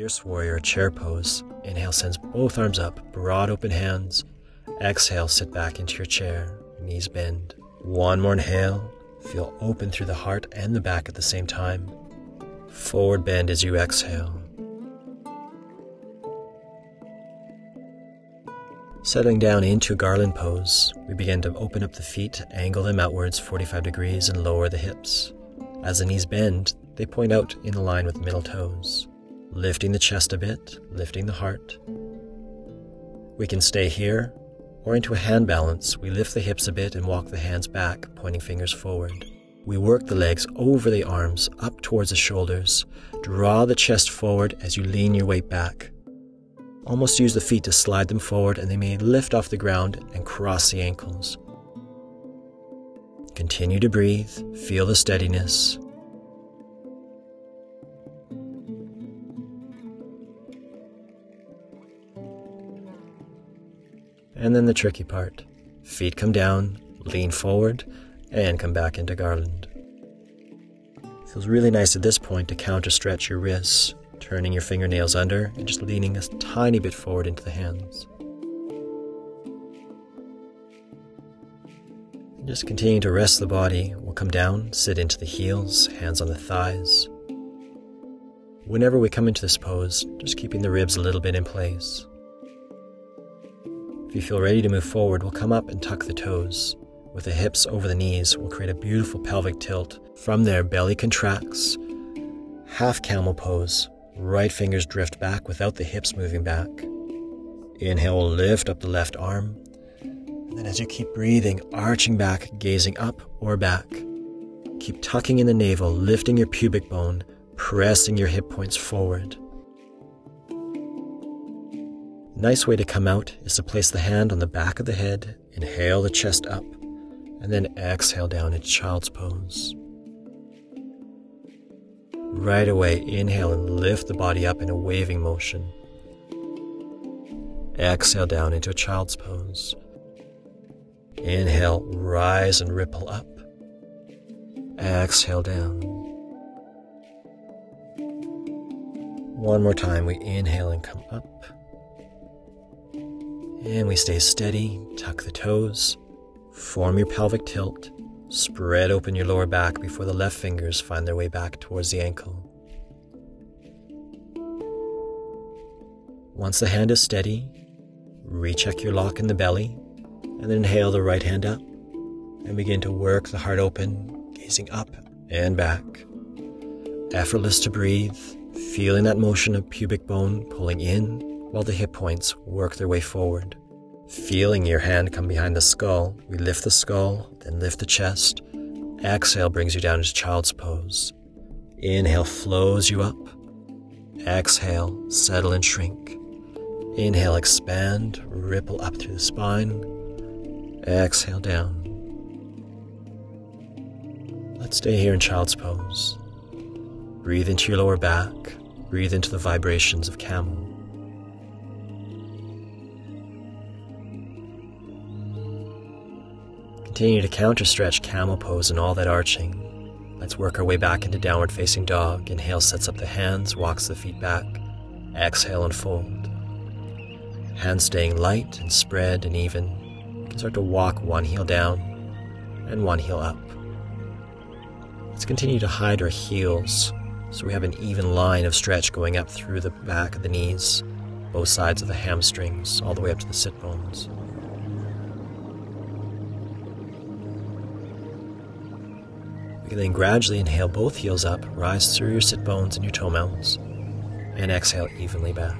Fierce Warrior Chair Pose. Inhale, sends both arms up, broad open hands. Exhale, sit back into your chair, knees bend. One more inhale, feel open through the heart and the back at the same time. Forward bend as you exhale. Settling down into Garland Pose, we begin to open up the feet, angle them outwards 45 degrees and lower the hips. As the knees bend, they point out in line with the middle toes. Lifting the chest a bit, lifting the heart. We can stay here, or into a hand balance. We lift the hips a bit and walk the hands back, pointing fingers forward. We work the legs over the arms, up towards the shoulders. Draw the chest forward as you lean your weight back. Almost use the feet to slide them forward, and they may lift off the ground and cross the ankles. Continue to breathe, feel the steadiness. And then the tricky part. Feet come down, lean forward, and come back into Garland. Feels really nice at this point to counter stretch your wrists, turning your fingernails under and just leaning a tiny bit forward into the hands. And just continue to rest the body. We'll come down, sit into the heels, hands on the thighs. Whenever we come into this pose, just keeping the ribs a little bit in place. If you feel ready to move forward, we'll come up and tuck the toes. With the hips over the knees, we'll create a beautiful pelvic tilt. From there, belly contracts. Half camel pose. Right fingers drift back without the hips moving back. Inhale, we'll lift up the left arm. And then as you keep breathing, arching back, gazing up or back. Keep tucking in the navel, lifting your pubic bone, pressing your hip points forward. Nice way to come out is to place the hand on the back of the head, inhale the chest up, and then exhale down into child's pose. Right away, inhale and lift the body up in a waving motion. Exhale down into a child's pose. Inhale, rise and ripple up. Exhale down. One more time, we inhale and come up. And we stay steady, tuck the toes, form your pelvic tilt, spread open your lower back before the left fingers find their way back towards the ankle. Once the hand is steady, recheck your lock in the belly, and then inhale the right hand up, and begin to work the heart open, gazing up and back. Effortless to breathe, feeling that motion of pubic bone pulling in, while the hip points work their way forward. Feeling your hand come behind the skull, we lift the skull, then lift the chest. Exhale brings you down into child's pose. Inhale flows you up. Exhale, settle and shrink. Inhale, expand, ripple up through the spine. Exhale down. Let's stay here in child's pose. Breathe into your lower back. Breathe into the vibrations of camel. Continue to counter stretch camel pose and all that arching. Let's work our way back into downward facing dog. Inhale sets up the hands, walks the feet back. Exhale and fold. Hands staying light and spread and even. You can start to walk one heel down and one heel up. Let's continue to hide our heels so we have an even line of stretch going up through the back of the knees, both sides of the hamstrings, all the way up to the sit bones. You can then gradually inhale both heels up, rise through your sit bones and your toe mounts, and exhale evenly back.